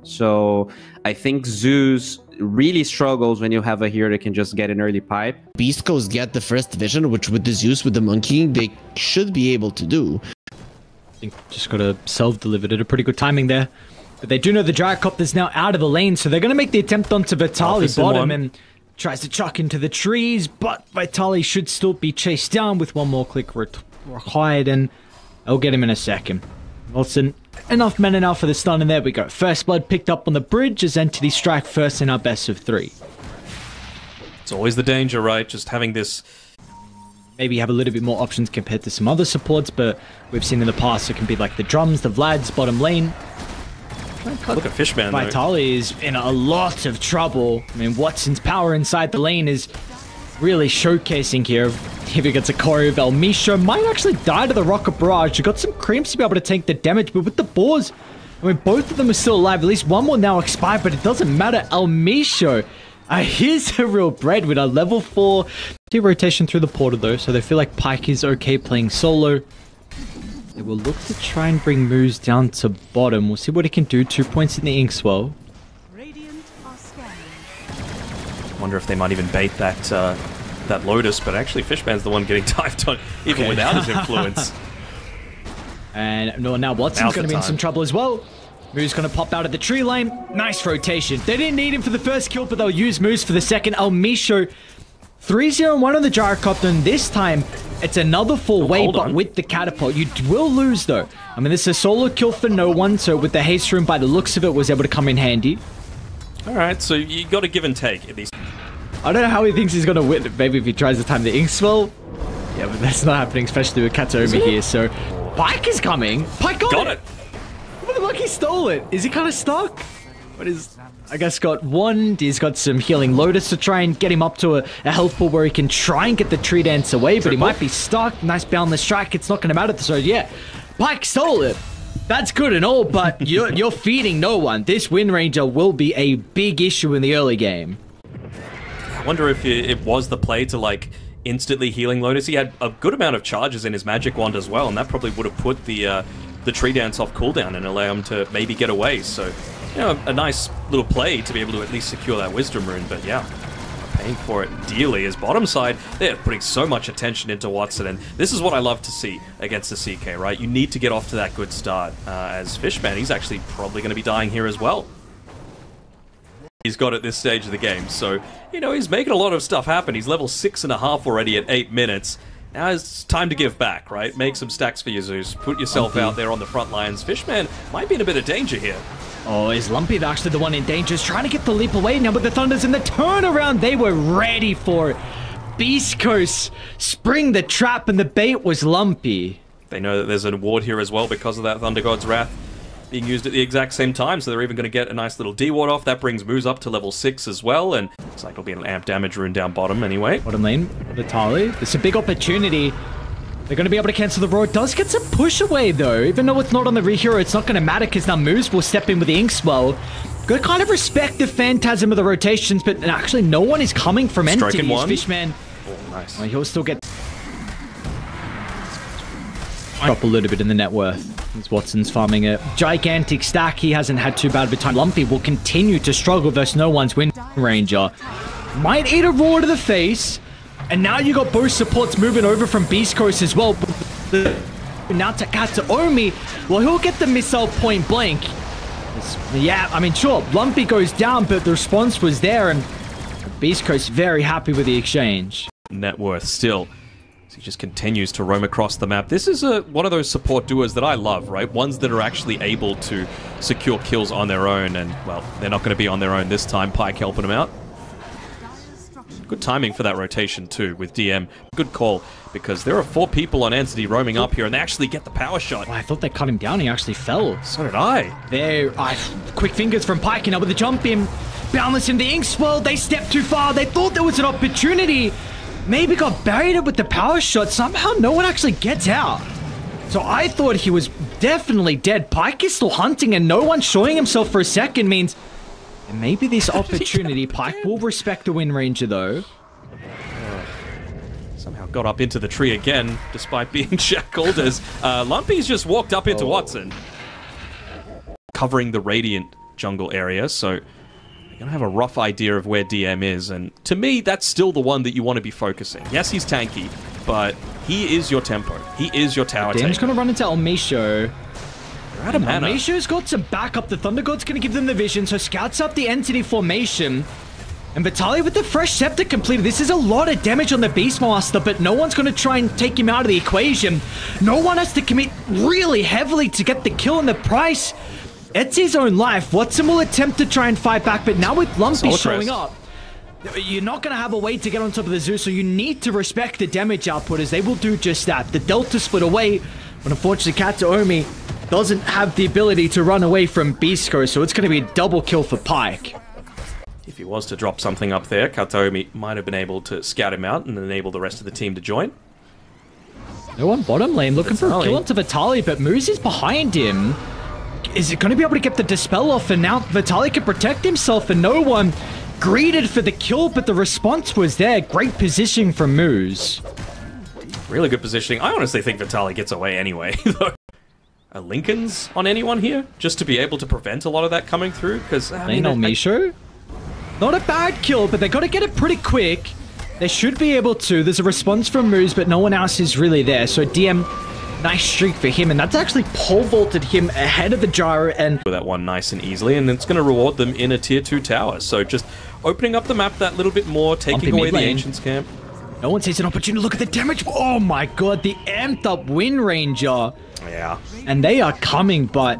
So I think Zeus really struggles when you have a hero that can just get an early pipe. BEASTCOAST get the first division, which with the Zeus, with the Monkey, they should be able to do. I think just got a self-delivered at a pretty good timing there. But they do know the Gyrocopter's now out of the lane, so they're going to make the attempt onto Vitali bottom and tries to chuck into the trees, but Vitali should still be chased down with one more click required, and I'll get him in a second. Watson, enough mana now for the stun, and there we go. First blood picked up on the bridge as Entity strike first in our best of 3. It's always the danger, right? Just having this... Maybe have a little bit more options compared to some other supports, but we've seen in the past it can be like the drums, the Vlads, bottom lane. Look at Fishman, Vitali is in a lot of trouble. I mean, Watson's power inside the lane is really showcasing here. If he gets a Corey of Elmisho, might actually die to the Rocket Barrage. He got some creeps to be able to take the damage, but with the boars, I mean, both of them are still alive. At least one will now expire, but it doesn't matter. Elmisho, here's a real breadwinner. Level 4. Rotation through the portal, though, so they feel like Pyke is okay playing solo. They will look to try and bring Moose down to bottom. We'll see what he can do. 2 points in the Inkswell. Wonder if they might even bait that that Lotus, but actually Fishman's the one getting dived on, even without his influence. And now Watson's going to be in some trouble as well. Moose going to pop out of the tree lane. Nice rotation. They didn't need him for the first kill, but they'll use Moose for the second. Elmisho 3-0-1 on the Gyrocopter, and this time it's another 4-way, but with the catapult. You will lose, though. I mean, this is a solo kill for no one, so with the haste room, by the looks of it, was able to come in handy. Alright, so you got to give and take at these. I don't know how he thinks he's going to win. Maybe if he tries to time the Inkswell. Yeah, but that's not happening, especially with Kataomi here, so... Pyke is coming! Pyke got it! Look, he stole it! Is he kind of stuck? What is... I guess got one. He's got some healing Lotus to try and get him up to a health pool where he can try and get the tree dance away, but he might be stuck. Nice boundless strike. It's not going to matter. So yeah, Pyke stole it. That's good and all, but you're feeding no one. This Wind Ranger will be a big issue in the early game. I wonder if it was the play to like instantly healing Lotus. He had a good amount of charges in his magic wand as well, and that probably would have put the tree dance off cooldown and allow him to maybe get away. So, you know, a nice little play to be able to at least secure that Wisdom Rune, but yeah, paying for it dearly. As bottom side, they're putting so much attention into Watson, and this is what I love to see against the CK, right? You need to get off to that good start. As Fishman, he's actually probably going to be dying here as well. He's got at this stage of the game, so, you know, he's making a lot of stuff happen. He's level 6.5 already at 8 minutes. Now it's time to give back, right? Make some stacks for your Zeus. Put yourself out there on the front lines. Fishman might be in a bit of danger here. Oh, is Lumpy actually the one in danger? He's trying to get the leap away now, but the Thunders in the turnaround, they were ready for it. BEASTCOAST spring the trap, and the bait was Lumpy. They know that there's an award here as well because of that Thunder God's Wrath being used at the exact same time, so they're even going to get a nice little D-ward off. That brings Moose up to level 6 as well, and looks like it'll be an amp damage rune down bottom anyway. Bottom lane, Vitali. It's a big opportunity. They're going to be able to cancel the roar. It does get some push away, though. Even though it's not on the re-hero, it's not going to matter because now Moose will step in with the Inkswell. Got to kind of respect the phantasm of the rotations, but actually no one is coming from Entity. Fishman. Oh, nice. Well, he'll still get... Drop a little bit in the net worth. As Watson's farming a gigantic stack. He hasn't had too bad of a time. Lumpy will continue to struggle versus no one's Wind Ranger. Might eat a roar to the face. And now you got both supports moving over from BEASTCOAST as well. Now to Kataomi, well, he'll get the missile point blank. Yeah, I mean, sure, Lumpy goes down, but the response was there, and BEASTCOAST very happy with the exchange. Net worth still. He just continues to roam across the map. This is one of those support duos that I love, right? Ones that are actually able to secure kills on their own, and, well, they're not going to be on their own this time. Pyke helping them out. Good timing for that rotation, too, with DM. Good call, because there are 4 people on Entity roaming up here, and they actually get the power shot. Oh, I thought they cut him down. He actually fell. So did I. There, quick fingers from Pyke, and now with the jump in. Boundless in the Inkswell. They stepped too far. They thought there was an opportunity. Maybe got buried with the power shot. Somehow no one actually gets out. So I thought he was definitely dead. Pyke is still hunting, and no one showing himself for a second means... And maybe this opportunity, Pyke will respect the Wind Ranger, though. Somehow got up into the tree again, despite being shackled, as Lumpy's just walked up into Watson. Covering the Radiant jungle area, so you're going to have a rough idea of where DM is, and to me, that's still the one that you want to be focusing. Yes, he's tanky, but he is your tempo. He is your tower taker. DM's going to run into Elmisho. They're out of mana. Elmisho's got some backup. The Thunder God's going to give them the vision, so scouts up the entity formation. And Vitaly with the fresh scepter completed. This is a lot of damage on the Beastmaster, but no one's going to try and take him out of the equation. No one has to commit really heavily to get the kill, and the price, it's his own life. Watson will attempt to try and fight back, but now with Lumpy showing up, you're not going to have a way to get on top of the Zeus, so you need to respect the damage output, as they will do just that. The Delta split away, but unfortunately Kataomi doesn't have the ability to run away from BEASTCOAST, so it's going to be a double kill for Pyke. If he was to drop something up there, Kataomi might have been able to scout him out and enable the rest of the team to join. No one bottom lane looking for a kill onto Vitaly, but Moose is behind him. Is it going to be able to get the Dispel off? And now Vitaly can protect himself, and no one greeted for the kill, but the response was there. Great positioning from Moose. Really good positioning. I honestly think Vitaly gets away anyway. Are Lincolns on anyone here? Just to be able to prevent a lot of that coming through? Because Misho? Not a bad kill, but they got to get it pretty quick. They should be able to. There's a response from Moose, but no one else is really there. So DM, nice streak for him, and that's actually pole vaulted him ahead of the Gyro, and with that one nice and easily, and it's going to reward them in a tier 2 tower. So just opening up the map that little bit more, taking away the Ancients camp. No one sees an opportunity. Look at the damage. Oh my god, the amped up Wind Ranger. Yeah. And they are coming, but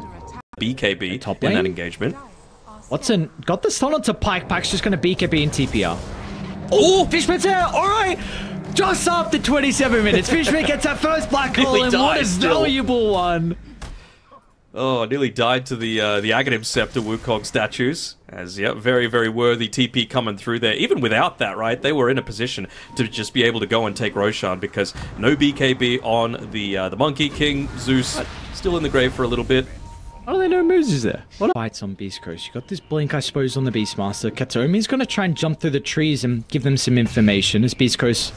BKB top in that engagement. Watson got the stun onto Pyke. Pyke's just going to BKB and TPR. Oh, Fishman's there. All right. Just after 27 minutes, Fishman gets that first black hole, and what a valuable one. Oh, nearly died to the Aghanim Scepter Wukong statues. As, yeah, very, very worthy TP coming through there. Even without that, right, they were in a position to just be able to go and take Roshan, because no BKB on the Monkey King. Zeus still in the grave for a little bit. How do they know Moose is there? What fights on BEASTCOAST? You got this blink, I suppose, on the Beastmaster. Kataomi's going to try and jump through the trees and give them some information. As BEASTCOAST,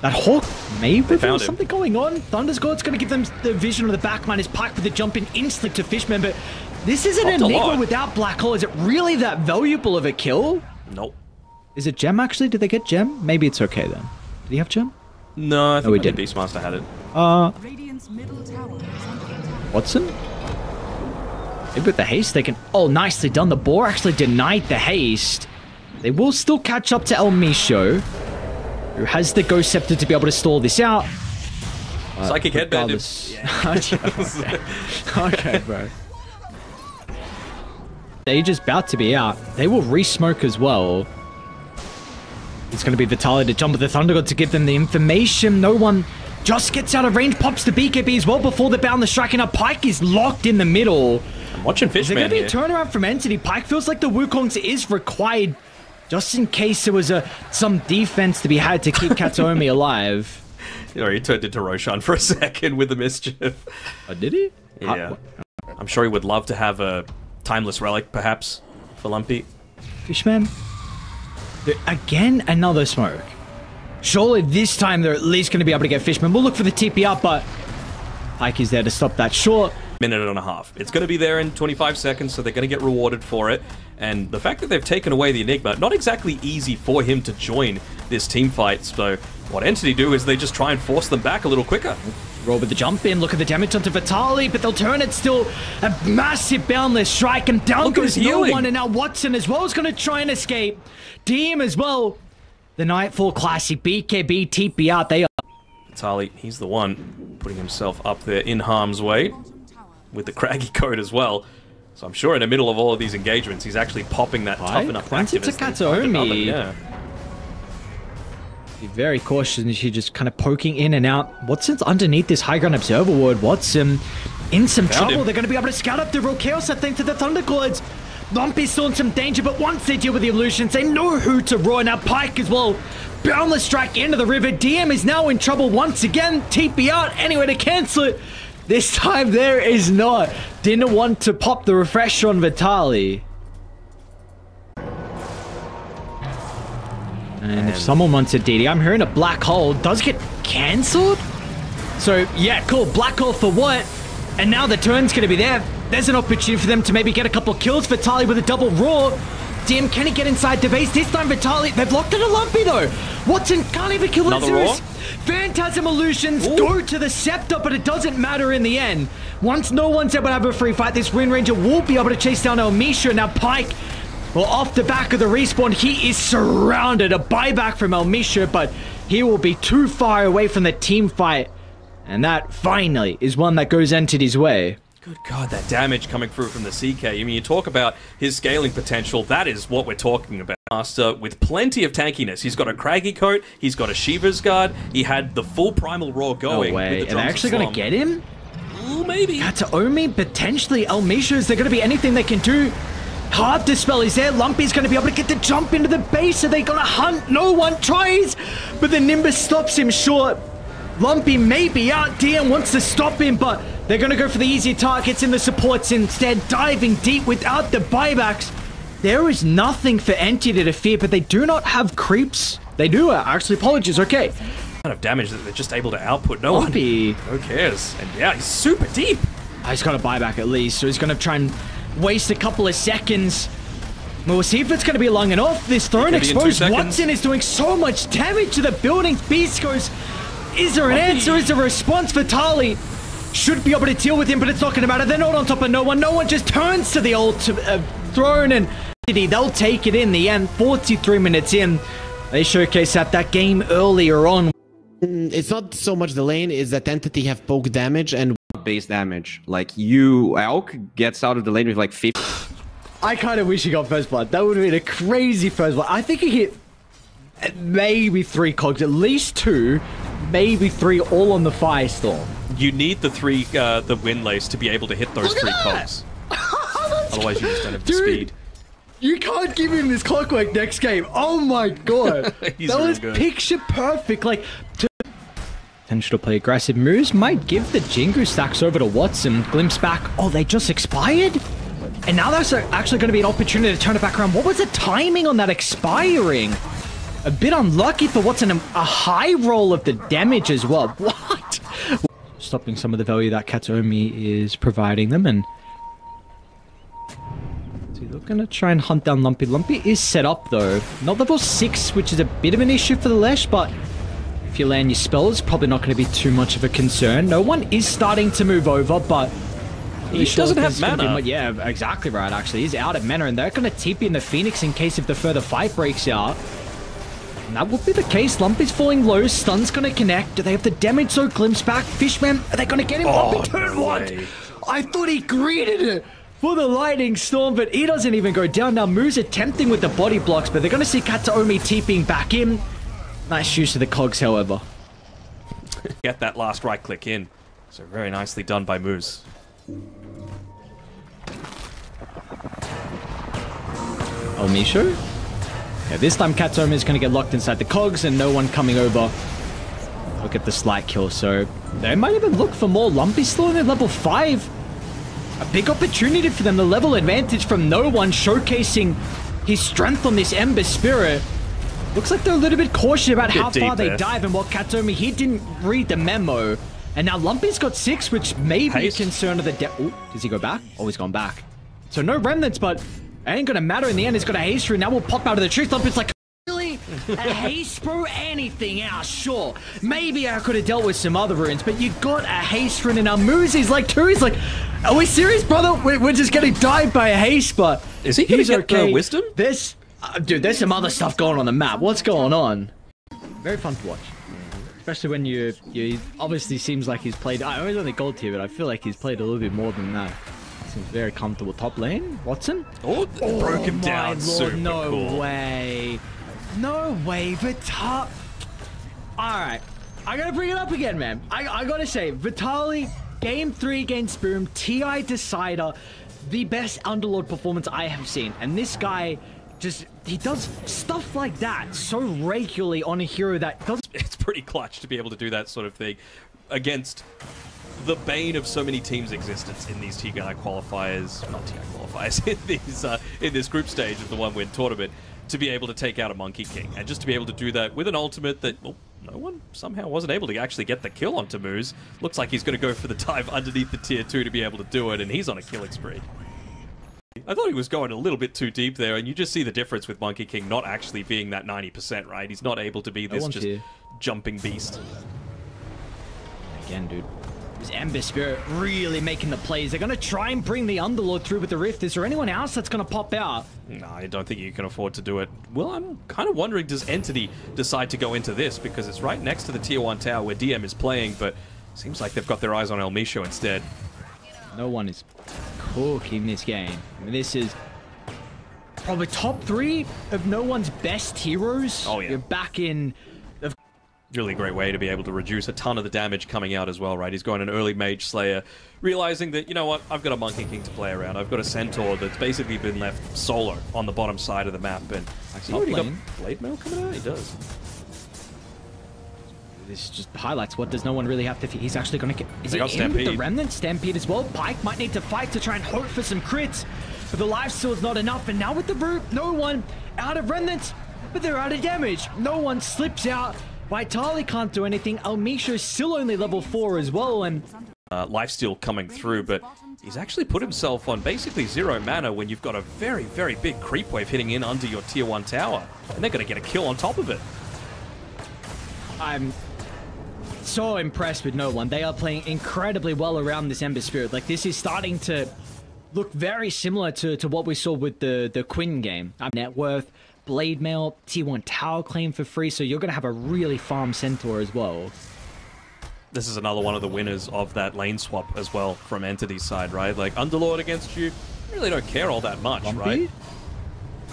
that Hawk may reveal something going on. Thunder's God's going to give them the vision of the backline. Is Pyke with the jump in instantly to Fishman, but this is an Enigma without Black Hole. Is it really that valuable of a kill? Nope. Is it Gem actually? Did they get Gem? Maybe it's okay then. Did he have Gem? No, I think Beastmaster had it. Watson? Maybe with the haste they can... Oh, nicely done. The boar actually denied the haste. They will still catch up to Elmisho, who has the Ghost Scepter to be able to stall this out. Psychic Headband. Okay, bro. They're just about to be out. They will re-smoke as well. It's going to be Vitaly to jump with the Thunder God to give them the information. No one just gets out of range, pops the BKB as well before the Boundless Strike, and Pyke is locked in the middle. I'm watching Fishman here. Is there going to be a turnaround from Entity? Pyke feels like the Wukongs is required just in case there was some defense to be had to keep Kataomi alive. You know, he turned into Roshan for a second with the mischief. Oh, did he? Yeah. I'm sure he would love to have a Timeless Relic, perhaps, for Lumpy. Fishman? Again, another smoke. Surely this time they're at least going to be able to get Fishman. We'll look for the TP up, but Pyke is there to stop that short. Minute and a half. It's going to be there in 25 seconds, so they're going to get rewarded for it. And the fact that they've taken away the Enigma, not exactly easy for him to join this team fight. So what Entity do is they just try and force them back a little quicker. Roll with the jump in, look at the damage onto Vitaly, but they'll turn it still. A massive Boundless Strike, and down goes no one, and now Watson as well is going to try and escape. DM as well. The Nightfall Classic, BKB, TP out, they are. Vitaly, he's the one putting himself up there in harm's way with the Craggy code as well. So I'm sure in the middle of all of these engagements, he's actually popping that tough enough activist. Kataomi. Yeah. Be very cautious, and she's just kind of poking in and out. Watson's underneath this high ground observer ward. Watson in some trouble. They're going to be able to scout up the real chaos, I think, to the Thunderclouds. Lumpy's still in some danger, but once they deal with the illusions, they know who to roar. Now Pyke as well. Boundless Strike into the river. DM is now in trouble once again. TP out anyway to cancel it. This time there is not. Didn't want to pop the refresh on Vitaly. And if someone wants a DD, I'm hearing a black hole. Does get cancelled? So, yeah, cool. Black hole for what? And now the turn's going to be there. There's an opportunity for them to maybe get a couple kills. Vitaly with a double roar. Dim, can he get inside the base? This time Vitaly, they've locked it a Lumpy though. Watson can't even kill Another roar? Phantasm Illusions go to the Scepter, but it doesn't matter in the end. Once no one's able to have a free fight, this Wind Ranger will be able to chase down Elmisha. Now Pyke, well, off the back of the respawn, he is surrounded. A buyback from Elmisha, but he will be too far away from the team fight. And that finally is one that goes Entity's way. Good God, that damage coming through from the CK. I mean, you talk about his scaling potential. That is what we're talking about. Master with plenty of tankiness. He's got a Craggy Coat. He's got a Shiva's Guard. He had the full Primal Roar going. No way. With the Are they actually going to get him? Ooh, maybe. Kataomi, potentially. Elmisha, is there going to be anything they can do? Hard Dispel is there. Lumpy's going to be able to get the jump into the base. Are they going to hunt? No one tries. But the Nimbus stops him short. Lumpy may be out. DM wants to stop him, but they're going to go for the easier targets in the supports instead, diving deep without the buybacks. There is nothing for Entity to fear, but they do not have creeps. They do, actually, apologies, okay. Kind of damage that they're just able to output. No Lumpy. one. Who cares? And yeah, he's super deep. He's got a buyback at least, so he's going to try and waste a couple of seconds. We'll see if it's going to be long enough. This throne exposed. Watson is doing so much damage to the building. Beast goes, is there an answer? Is there a response? Vitaly should be able to deal with him, but it's not going to matter. They're not on top of no one. No one just turns to the old throne, and they'll take it in the end. 43 minutes in. They showcase that game earlier on. It's not so much the lane, is that Entity have poke damage and base damage. Like, Elk gets out of the lane with like 50. I kind of wish he got first blood. That would have been a crazy first blood. I think he hit maybe 3 cogs, at least 2, maybe 3, all on the Firestorm. You need the Wind Lace to be able to hit those 3 cogs. Otherwise, you just don't have the speed. You can't give him this clockwork next game. Oh my god. That was good. Picture perfect. Like, potential to play aggressive moves. Might give the Jingu stacks over to Watson. Glimpse back. Oh, they just expired? And now that's actually going to be an opportunity to turn it back around. What was the timing on that expiring? A bit unlucky for Watson. A high roll of the damage as well. What? Stopping some of the value that Kataomi is providing them, and they're going to try and hunt down Lumpy. Lumpy is set up though. Not level 6, which is a bit of an issue for the Lesh, but if you land your spells, probably not going to be too much of a concern. No one is starting to move over, but he doesn't have mana. Yeah, exactly right, actually. He's out of mana, and they're going to TP in the Phoenix in case if the further fight breaks out. And that would be the case. Lumpy's falling low. Stun's going to connect. Do they have the damage? So Glimpse back. Fishman, are they going to get him? Lumpy turn one. I thought he greeted it for the Lightning Storm, but he doesn't even go down. Now Moo's attempting with the body blocks, but they're going to see Kataomi TPing back in. Nice use of the cogs, however. Get that last right click in. So very nicely done by Moose. Elmisha? Yeah, this time Kataomi is going to get locked inside the cogs and no one coming over. Look at the slight kill, so they might even look for more. Lumpy still in at level 5. A big opportunity for them. The level advantage from no one, showcasing his strength on this Ember Spirit. Looks like they're a little bit cautious about how far they dive, and while Kataomi, he didn't read the memo. And now Lumpy's got 6, which may be a concern of the depth. Oh, does he go back? Oh, he's gone back. So no remnants, but it ain't gonna matter in the end. He's got a haste rune. Now we'll pop out of the truth. Lumpy's like, really? A haste, bro? Anything else? Sure. Maybe I could have dealt with some other runes, but you got a haste rune, and now Moosey's like, too. He's like, are we serious, brother? We're just getting died by a haste, but is he gonna get the wisdom? This, dude, there's some other stuff going on the map. What's going on? Very fun to watch. Especially when you obviously seems like he's played. I was only gold tier, but I feel like he's played a little bit more than that. Seems very comfortable top lane. Watson? Oh, broke him down. Super no cool. way. No way. Vitaly. Alright. I gotta bring it up again, man. I gotta say, Vitaly, game 3 against Boom, TI Decider, the best Underlord performance I have seen. And this guy just, he does stuff like that so regularly on a hero that does. It's pretty clutch to be able to do that sort of thing against the bane of so many teams' existence in these TI qualifiers, not TI qualifiers, in this group stage of the one-win tournament, to be able to take out a Monkey King, and just to be able to do that with an ultimate that, well, no one somehow wasn't able to actually get the kill onto Moose. Looks like he's going to go for the dive underneath the tier 2 to be able to do it, and he's on a killing spree. I thought he was going a little bit too deep there, and you just see the difference with Monkey King not actually being that 90%, right? He's not able to be this just jumping beast. Again, dude. This Ember Spirit really making the plays. They're going to try and bring the Underlord through with the Rift. Is there anyone else that's going to pop out? No, I don't think you can afford to do it. Well, I'm kind of wondering, does Entity decide to go into this? Because it's right next to the Tier 1 tower where DM is playing, but seems like they've got their eyes on El Misho instead. No one is cooking this game. I mean, this is probably top 3 of no one's best heroes. Oh, yeah. You're back in... Really great way to be able to reduce a ton of the damage coming out as well, right? He's going an early Mage Slayer, realizing that, you know what, I've got a Monkey King to play around. I've got a Centaur that's basically been left solo on the bottom side of the map, and actually already got Blade Mail coming out? He does. This just highlights what does no one really have to... He's actually going to get... Is it in with the Remnant? Stampede as well. Pyke might need to fight to try and hope for some crits, but the lifesteal is not enough, and now with the Root, no one out of Remnant, but they're out of damage. No one slips out. Vitali can't do anything. El Misho's still only level 4 as well, and... lifesteal coming through, but he's actually put himself on basically 0 mana when you've got a very, very big creep wave hitting in under your Tier 1 tower, and they're going to get a kill on top of it. I'm so impressed with no one. They are playing incredibly well around this Ember Spirit. Like, this is starting to look very similar to what we saw with the Quinn game. Net worth, Blade Mail, Tier 1 tower claim for free, so you're going to have a really farm Centaur as well. This is another one of the winners of that lane swap as well from Entity's side, right? Like, Underlord against you, really don't care all that much, right?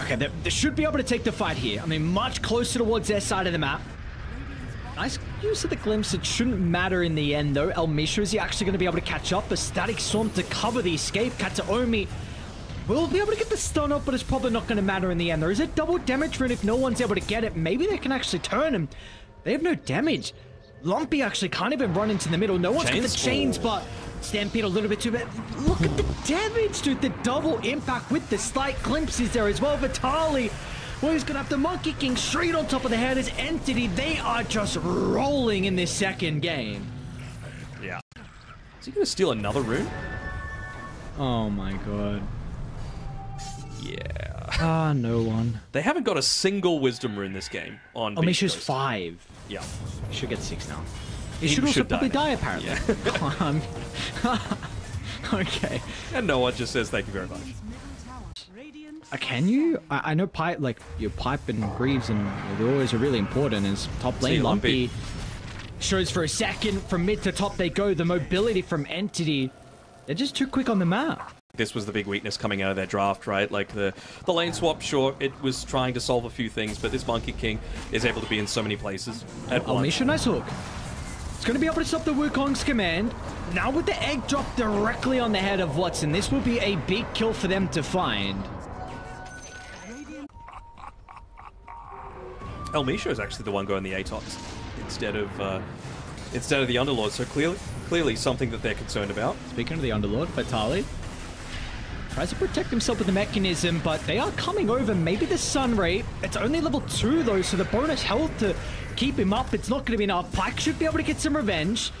Okay, they should be able to take the fight here. I mean, much closer towards their side of the map. Nice use of the glimpse. It shouldn't matter in the end, though. El Misho, is he actually going to be able to catch up? A Static Storm to cover the escape. Kataomi will be able to get the stun up, but it's probably not going to matter in the end. There is a double damage rune if no one's able to get it. Maybe they can actually turn him. They have no damage. Lumpy actually can't even run into the middle. No one's got the chains, but Stampede a little bit too bad. Look at the damage, dude. The double impact with the slight glimpses there as well. Vitali, well, he's going to have the Monkey King straight on top of the head. As Entity, they are just rolling in this second game. Yeah. Is he going to steal another rune? Oh my god. Yeah. Ah, no one. They haven't got a single Wisdom rune this game on Oh, Misho's BEASTCOAST. 5. Yeah. He should get 6 now. He should also probably die, apparently. Yeah. Okay. And Noah just says thank you very much. Can you? I know Pipe, like your Pipe and Greaves and the always are really important as top lane. Lumpy shows for a second from mid to top they go. The mobility from Entity, they're just too quick on the map. This was the big weakness coming out of their draft, right? Like the lane swap, sure, it was trying to solve a few things, but this Monkey King is able to be in so many places at once. Misho, nice hook. It's going to be able to stop the Wukong's command. Now with the egg drop directly on the head of Watson, this will be a big kill for them to find. El Misho is actually the one going the Atox instead of the Underlord, so clearly something that they're concerned about. Speaking of the Underlord, Vitali tries to protect himself with the mechanism, but they are coming over. Maybe the Sunray. It's only level 2 though, so the bonus health to keep him up, it's not going to be enough. Pyke should be able to get some revenge,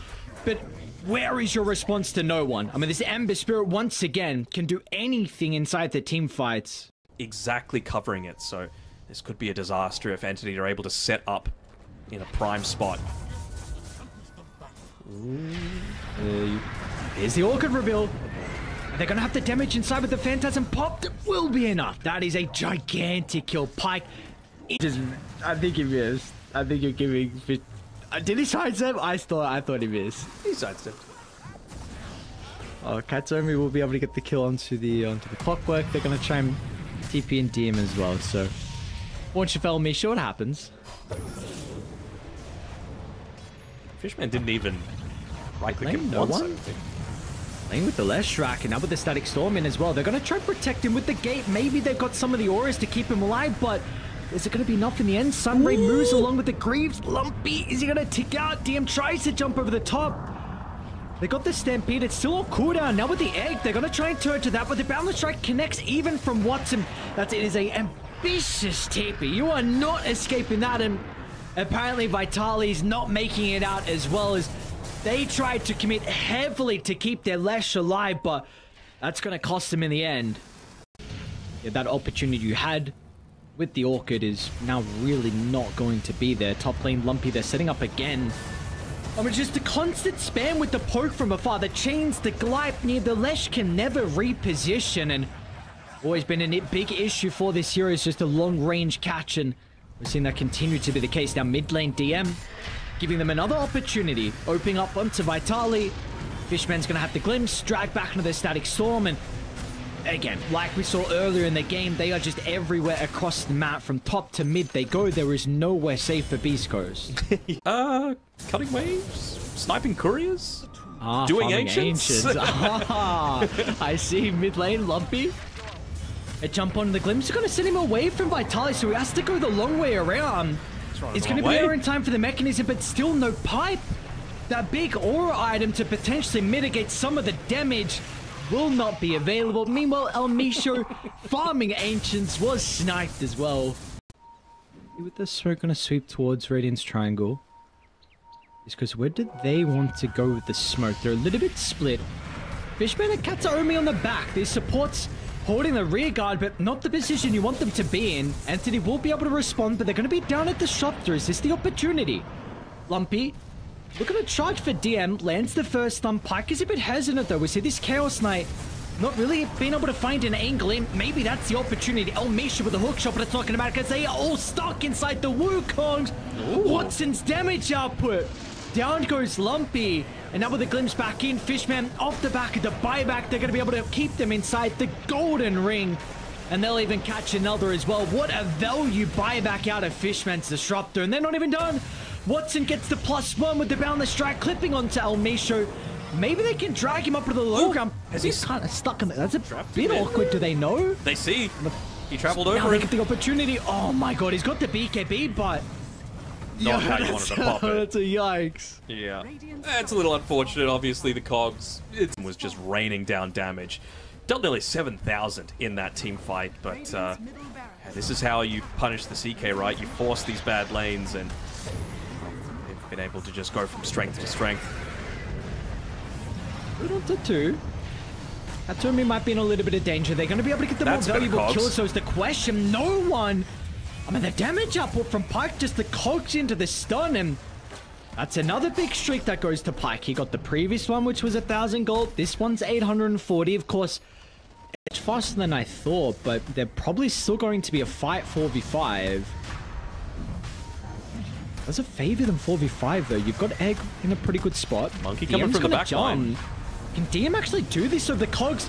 but where is your response to no one? I mean, this Ember Spirit once again can do anything inside the team fights. Exactly covering it, so this could be a disaster if Entity are able to set up in a prime spot. Here's the Orchid reveal. They're going to have the damage inside with the Phantasm pop. That will be enough. That is a gigantic kill. Pyke. I think he missed. I think you're giving... Did he sidestep? I thought he missed. He sidestepped. Oh, Kataomi will be able to get the kill onto the clockwork. They're going to try and TP and DM as well, so... Once you fell me, sure, what happens? Fishman didn't even right-click him no once, one? I don't think. Playing with the Leshrac and now with the Static Storm in as well. They're going to try to protect him with the gate. Maybe they've got some of the auras to keep him alive, but is it going to be enough in the end? Sunray moves along with the Greaves. Lumpy, is he going to tick out? DM tries to jump over the top. They got the Stampede. It's still on cooldown. Now with the egg, they're going to try and turn to that, but the Boundless Strike connects even from Watson. It is a ambitious TP. You are not escaping that, and Apparently, Vitali's not making it out as well as they tried to commit heavily to keep their Lesh alive, but that's going to cost them in the end. Yeah, that opportunity you had with the Orchid is now really not going to be there. Top lane Lumpy, they're setting up again. I mean, just a constant spam with the poke from afar. The chains, the glype near the Lesh can never reposition, and always been a big issue for this hero is just a long-range catch, and we're seeing that continue to be the case. Now mid lane DM, giving them another opportunity, opening up onto Vitali. Fishman's going to have the glimpse, drag back into the Static Storm, and again, like we saw earlier in the game, they are just everywhere across the map. From top to mid they go. There is nowhere safe for Beast Coast. Cutting waves? Sniping couriers? Doing ancients? I see mid lane, Lumpy. A jump on the glimpse is going to send him away from Vitali, so he has to go the long way around. It's going to be there in time for the mechanism, but still no pipe. That big aura item to potentially mitigate some of the damage will not be available. Meanwhile, El Misho farming ancients was sniped as well. With the smoke going to sweep towards Radiant's Triangle. Is because where did they want to go with the smoke? They're a little bit split. Fishman and Kataomi on the back. These supports holding the rear guard, but not the position you want them to be in. Anthony will be able to respond, but they're going to be down at the shop to resist the opportunity. Lumpy, looking to charge for DM, lands the first stun. Pyke is a bit hesitant though. We see this Chaos Knight not really being able to find an angle in. Maybe that's the opportunity. El Misha with the hook shot, but it's not going to matter because they are all stuck inside the Wukongs. Watson's damage output. Down goes Lumpy. And now with the glimpse back in, Fishman off the back of the buyback, they're going to be able to keep them inside the golden ring. And they'll even catch another as well. What a value buyback out of Fishman's Disruptor. And they're not even done. Watson gets the +1 with the boundless strike, clipping onto El Misho. Maybe they can drag him up to the low ground. He's kind of stuck in there. That's a bit awkward. Do they know? They see. He traveled over. Now they get the opportunity. Oh my god, he's got the BKB, but... Not how you wanted to pop it. That's a yikes. Yeah. It's a little unfortunate. Obviously, the cogs, it was just raining down damage. Dealt nearly 7,000 in that team fight, but this is how you punish the CK, right? You force these bad lanes, and they've been able to just go from strength to strength. Put on to 2. Kataomi might be in a little bit of danger. They're going to be able to get the more valuable kills, so it's the question. No one... I mean, the damage output from Pyke, just the cogs into the stun, and that's another big streak that goes to Pyke. He got the previous one, which was 1,000 gold. This one's 840. Of course, it's faster than I thought, but they're probably still going to be a fight 4v5. Does it favor them 4v5, though? You've got Egg in a pretty good spot. Monkey coming from the back line. Can DM actually do this? So the cogs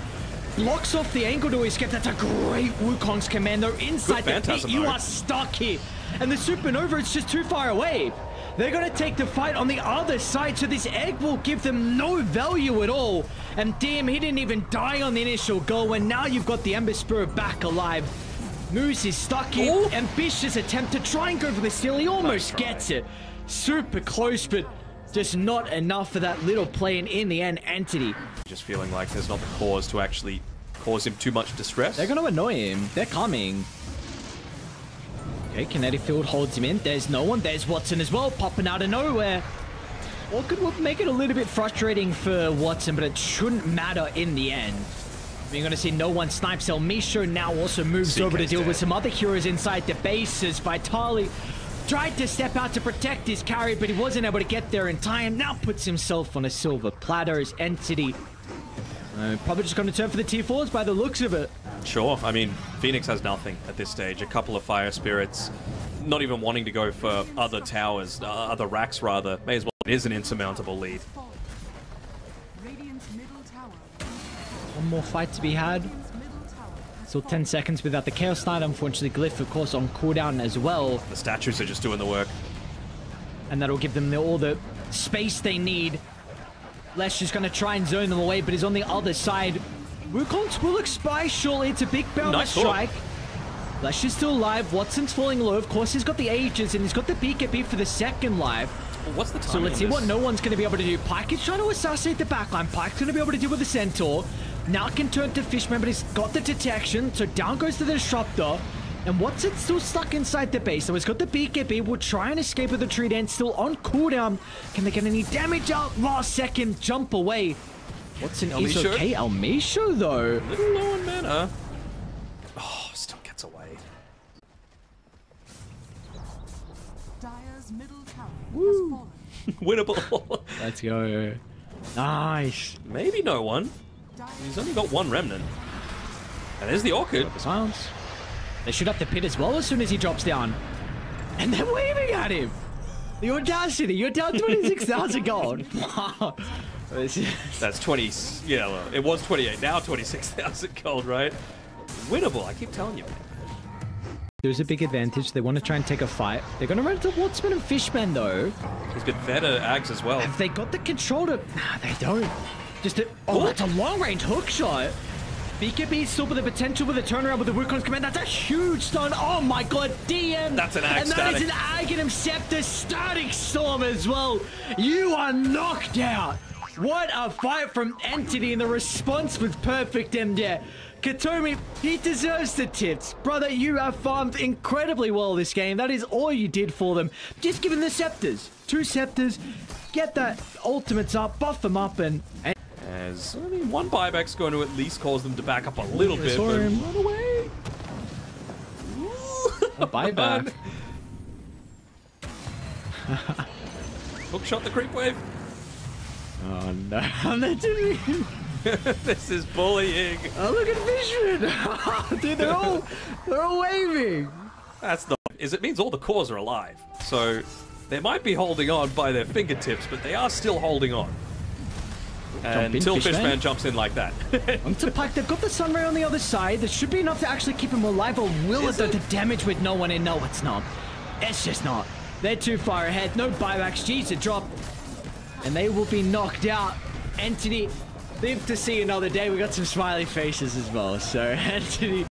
blocks off the angle to escape. That's a great Wukong's commando inside the pit. You are stuck here. And the Supernova is just too far away. They're going to take the fight on the other side, so this egg will give them no value at all. And damn, he didn't even die on the initial goal, and now you've got the Ember Spirit back alive. Moose is stuck here. Ambitious attempt to try and go for the steal. He almost gets it. Super close, but just not enough for that little play, and in the end, Entity. Just feeling like there's not the cause to actually cause him too much distress. They're going to annoy him. They're coming. Okay, Kinetic Field holds him in. There's no one. There's Watson as well, popping out of nowhere. Orchid will make it a little bit frustrating for Watson, but it shouldn't matter in the end. We're going to see no one snipes. El Misho now also moves over to deal with some other heroes inside the bases. Vitali tried to step out to protect his carry, but he wasn't able to get there in time. Now puts himself on a silver platter as Entity. Probably just going to turn for the tier 4s by the looks of it. Sure. I mean, Phoenix has nothing at this stage. A couple of Fire Spirits, not even wanting to go for other towers, other racks rather. May as well. It is an insurmountable lead. One more fight to be had. Still 10 seconds without the Chaos Knight. Unfortunately, Glyph, of course, on cooldown as well. The statues are just doing the work. And that'll give them all the space they need. Lesh is going to try and zone them away, but he's on the other side. Wukong's will expire shortly. It's a big bounce strike. Lesh is still alive. Watson's falling low. Of course, he's got the Aegis, and he's got the BKB for the second life. Well, what's the time? So let's see what no one's going to be able to do. Pyke is trying to assassinate the backline. Pyke's going to be able to deal with the Centaur. Now can turn to Fishman, but he's got the detection. So down goes to the Disruptor. And Watson's still stuck inside the base, so he's got the BKB. Will try and escape with the tree dance, still on cooldown. Can they get any damage out? Last second, jump away. Watson is okay. Almisho, though. A little low on mana. Oh, still gets away. Dire's middle tower has fallen. Winnable. Let's go. Nice. Maybe no one. He's only got one remnant. And there's the Orchid. Silence. They shoot up the pit as well as soon as he drops down. And they're waving at him. The audacity. You're down 26,000 gold. Wow. That's 20. Yeah, well, it was 28. Now 26,000 gold, right? Winnable. I keep telling you. There's a big advantage. They want to try and take a fight. They're going to run into Wartsman and Fishman, though. He's got better Ags as well. Have they got the control to... Nah, they don't. Just a... Oh, that's a long-range hook shot. BKB still with the potential with a turnaround with the Wukon's command. That's a huge stun. Oh my god, DM. That's an Ag And that is an Aghanim Scepter Static Storm as well. You are knocked out. What a fight from Entity, and the response was perfect, MJ. Katomi, he deserves the tips. Brother, you have farmed incredibly well this game. That is all you did for them. Just give him the Scepters. 2 Scepters. Get that ultimates up, buff them up, and as, I mean, one buyback's going to at least cause them to back up a little bit, but run away. A buyback. Hook shot the creep wave. Oh no, that didn't This is bullying. Oh, look at Fishman. Dude, they're all waving. That's the... It means all the cores are alive. So they might be holding on by their fingertips, but they are still holding on. Until Fishman jumps in like that. Onto Pike, they've got the Sunray on the other side. There should be enough to actually keep him alive, or will it, though, the damage with no one in? No, it's not. It's just not. They're too far ahead. No buybacks. G's a drop. And they will be knocked out. Entity, live to see another day. We got some smiley faces as well. So, Entity...